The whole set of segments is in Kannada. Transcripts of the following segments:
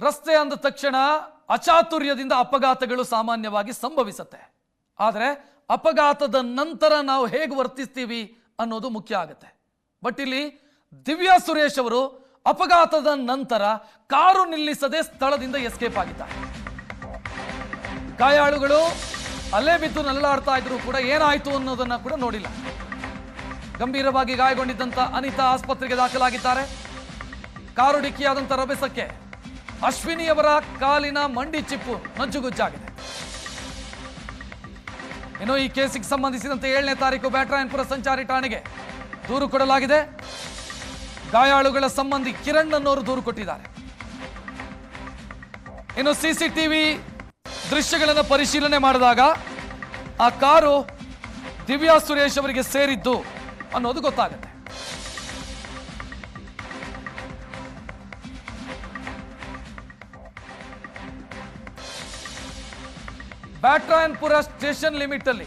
ರಸ್ತೆ ಅಂದ ತಕ್ಷಣ ಅಚಾತುರ್ಯದಿಂದ ಅಪಘಾತಗಳು ಸಾಮಾನ್ಯವಾಗಿ ಸಂಭವಿಸುತ್ತೆ. ಆದರೆ ಅಪಘಾತದ ನಂತರ ನಾವು ಹೇಗೆ ವರ್ತಿಸ್ತೀವಿ ಅನ್ನೋದು ಮುಖ್ಯ ಆಗುತ್ತೆ. ಬಟ್ ಇಲ್ಲಿ ದಿವ್ಯಾ ಸುರೇಶ್ ಅವರು ಅಪಘಾತದ ನಂತರ ಕಾರು ನಿಲ್ಲಿಸದೆ ಸ್ಥಳದಿಂದ ಎಸ್ಕೇಪ್ ಆಗಿದ್ದಾರೆ. ಗಾಯಾಳುಗಳು ಅಲ್ಲೇ ಬಿದ್ದು ನರಳಾಡ್ತಾ ಇದ್ರು ಕೂಡ ಏನಾಯ್ತು ಅನ್ನೋದನ್ನ ಕೂಡ ನೋಡಿಲ್ಲ. ಗಂಭೀರವಾಗಿ ಗಾಯಗೊಂಡಿದ್ದಂತ ಅನಿತಾ ಆಸ್ಪತ್ರೆಗೆ ದಾಖಲಾಗಿದ್ದಾರೆ. ಕಾರು ಡಿಕ್ಕಿಯಾದಂತ ರಭಸಕ್ಕೆ ಅಶ್ವಿನಿಯವರ ಕಾಲಿನ ಮಂಡಿ ಚಿಪ್ಪು ನಜ್ಜುಗುಜ್ಜಾಗಿದೆ. ಇನ್ನು ಈ ಕೇಸಿಗೆ ಸಂಬಂಧಿಸಿದಂತೆ 7ನೇ ತಾರೀಕು ಬ್ಯಾಟರಾಯನಪುರ ಸಂಚಾರಿ ಠಾಣೆಗೆ ದೂರು ಕೊಡಲಾಗಿದೆ. ಗಾಯಾಳುಗಳ ಸಂಬಂಧಿ ಕಿರಣ್ ಅನ್ನೋರು ದೂರು ಕೊಟ್ಟಿದ್ದಾರೆ. ಇನ್ನು ಸಿಸಿಟಿವಿ ದೃಶ್ಯಗಳನ್ನು ಪರಿಶೀಲನೆ ಮಾಡಿದಾಗ ಆ ಕಾರು ದಿವ್ಯಾ ಸುರೇಶ್ ಅವರಿಗೆ ಸೇರಿದ್ದು ಅನ್ನೋದು ಗೊತ್ತಾಗುತ್ತೆ. ಬ್ಯಾಟರಾಯನಪುರ ಸ್ಟೇಷನ್ ಲಿಮಿಟ್ ಅಲ್ಲಿ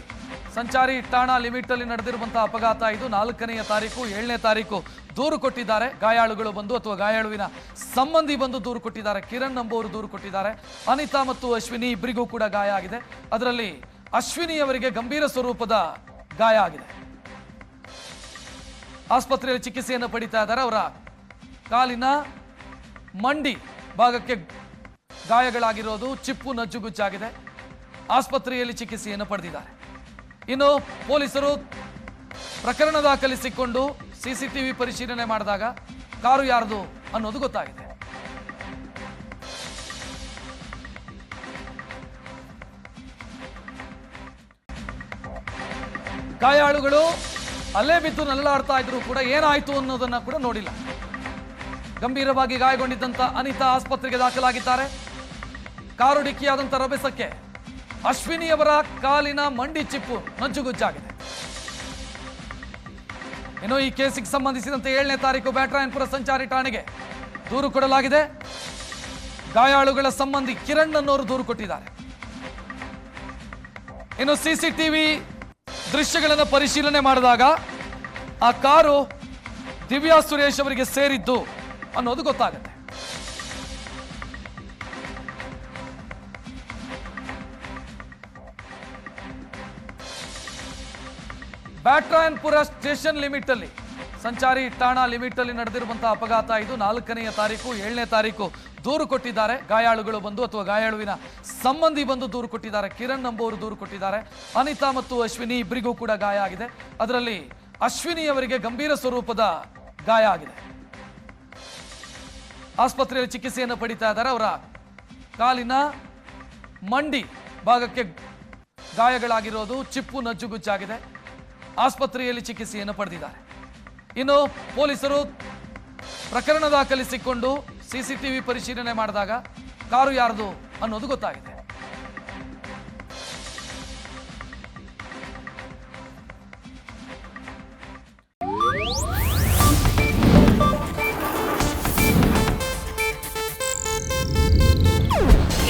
ಸಂಚಾರಿ ಠಾಣಾ ಲಿಮಿಟ್ ಅಲ್ಲಿ ನಡೆದಿರುವಂತಹ ಅಪಘಾತ ಇದು. 4ನೇ ತಾರೀಕು 7ನೇ ತಾರೀಕು ದೂರು ಕೊಟ್ಟಿದ್ದಾರೆ. ಗಾಯಾಳುಗಳು ಬಂದು ಅಥವಾ ಗಾಯಾಳುವಿನ ಸಂಬಂಧಿ ಬಂದು ದೂರು ಕೊಟ್ಟಿದ್ದಾರೆ. ಕಿರಣ್ ಎಂಬುವರು ದೂರು ಕೊಟ್ಟಿದ್ದಾರೆ. ಅನಿತಾ ಮತ್ತು ಅಶ್ವಿನಿ ಇಬ್ಬರಿಗೂ ಕೂಡ ಗಾಯ ಆಗಿದೆ. ಅದರಲ್ಲಿ ಅಶ್ವಿನಿ ಅವರಿಗೆ ಗಂಭೀರ ಸ್ವರೂಪದ ಗಾಯ ಆಗಿದೆ. ಆಸ್ಪತ್ರೆಯಲ್ಲಿ ಚಿಕಿತ್ಸೆಯನ್ನು ಪಡಿತಾ ಇದ್ದಾರೆ. ಅವರ ಕಾಲಿನ ಮಂಡಿ ಭಾಗಕ್ಕೆ ಗಾಯಗಳಾಗಿರೋದು, ಚಿಪ್ಪು ನಜ್ಜುಗುಜ್ಜಾಗಿದೆ. ಆಸ್ಪತ್ರೆಯಲ್ಲಿ ಚಿಕಿತ್ಸೆಯನ್ನು ಪಡೆದಿದ್ದಾರೆ. ಇನ್ನು ಪೊಲೀಸರು ಪ್ರಕರಣ ದಾಖಲಿಸಿಕೊಂಡು ಸಿಸಿಟಿವಿ ಪರಿಶೀಲನೆ ಮಾಡಿದಾಗ ಕಾರು ಯಾರ್ದು ಅನ್ನೋದು ಗೊತ್ತಾಗಿದೆ. ಗಾಯಾಳುಗಳು ಅಲ್ಲೇ ಬಿದ್ದು ನರಳಾಡ್ತಾ ಇದ್ರು ಕೂಡ ಏನಾಯ್ತು ಅನ್ನೋದನ್ನ ಕೂಡ ನೋಡಿಲ್ಲ. ಗಂಭೀರವಾಗಿ ಗಾಯಗೊಂಡಿದ್ದಂತ ಅನಿತಾ ಆಸ್ಪತ್ರೆಗೆ ದಾಖಲಾಗಿದ್ದಾರೆ. ಕಾರು ಡಿಕ್ಕಿಯಾದಂತ ರಭಸಕ್ಕೆ ಅಶ್ವಿನಿಯವರ ಕಾಲಿನ ಮಂಡಿ ಚಿಪ್ಪು ನಜ್ಜುಗುಜ್ಜಾಗಿದೆ. ಇನ್ನು ಈ ಕೇಸಿಗೆ ಸಂಬಂಧಿಸಿದಂತೆ 7ನೇ ತಾರೀಕು ಬ್ಯಾಟರಾಯನಪುರ ಸಂಚಾರಿ ಠಾಣೆಗೆ ದೂರು ಕೊಡಲಾಗಿದೆ. ಗಾಯಾಳುಗಳ ಸಂಬಂಧಿ ಕಿರಣ್ ಅನ್ನೋರು ದೂರು ಕೊಟ್ಟಿದ್ದಾರೆ. ಇನ್ನು ಸಿಸಿಟಿವಿ ದೃಶ್ಯಗಳನ್ನು ಪರಿಶೀಲನೆ ಮಾಡಿದಾಗ ಆ ಕಾರು ದಿವ್ಯಾ ಸುರೇಶ್ ಅವರಿಗೆ ಸೇರಿದ್ದು ಅನ್ನೋದು ಗೊತ್ತಾಗುತ್ತೆ. ಬ್ಯಾಟರಾಯನಪುರ ಸ್ಟೇಷನ್ ಲಿಮಿಟ್ ಅಲ್ಲಿ ಸಂಚಾರಿ ಠಾಣಾ ಲಿಮಿಟ್ ಅಲ್ಲಿ ನಡೆದಿರುವಂತಹ ಅಪಘಾತ ಇದು. 4ನೇ ತಾರೀಕು 7ನೇ ತಾರೀಕು ದೂರು ಕೊಟ್ಟಿದ್ದಾರೆ. ಗಾಯಾಳುಗಳು ಬಂದು ಅಥವಾ ಗಾಯಾಳುವಿನ ಸಂಬಂಧಿ ಬಂದು ದೂರು ಕೊಟ್ಟಿದ್ದಾರೆ. ಕಿರಣ್ ಎಂಬುವರು ದೂರು ಕೊಟ್ಟಿದ್ದಾರೆ. ಅನಿತಾ ಮತ್ತು ಅಶ್ವಿನಿ ಇಬ್ಬರಿಗೂ ಕೂಡ ಗಾಯ ಆಗಿದೆ. ಅದರಲ್ಲಿ ಅಶ್ವಿನಿ ಅವರಿಗೆ ಗಂಭೀರ ಸ್ವರೂಪದ ಗಾಯ ಆಗಿದೆ. ಆಸ್ಪತ್ರೆಯಲ್ಲಿ ಚಿಕಿತ್ಸೆಯನ್ನು ಪಡಿತಾ ಇದ್ದಾರೆ. ಅವರ ಕಾಲಿನ ಮಂಡಿ ಭಾಗಕ್ಕೆ ಗಾಯಗಳಾಗಿರೋದು, ಚಿಪ್ಪು ನಜ್ಜುಗುಜ್ಜಾಗಿದೆ. ಆಸ್ಪತ್ರೆಯಲ್ಲಿ ಚಿಕಿತ್ಸೆಯನ್ನು ಪಡೆದಿದ್ದಾರೆ. ಇನ್ನು ಪೊಲೀಸರು ಪ್ರಕರಣ ದಾಖಲಿಸಿಕೊಂಡು ಸಿಸಿಟಿವಿ ಪರಿಶೀಲನೆ ಮಾಡಿದಾಗ ಕಾರು ಯಾರ್ದು ಅನ್ನೋದು ಗೊತ್ತಾಗಿದೆ.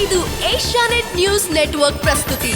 ಇದು ಏಷ್ಯಾನೆಟ್ ನ್ಯೂಸ್ ನೆಟ್ವರ್ಕ್ ಪ್ರಸ್ತುತಿ.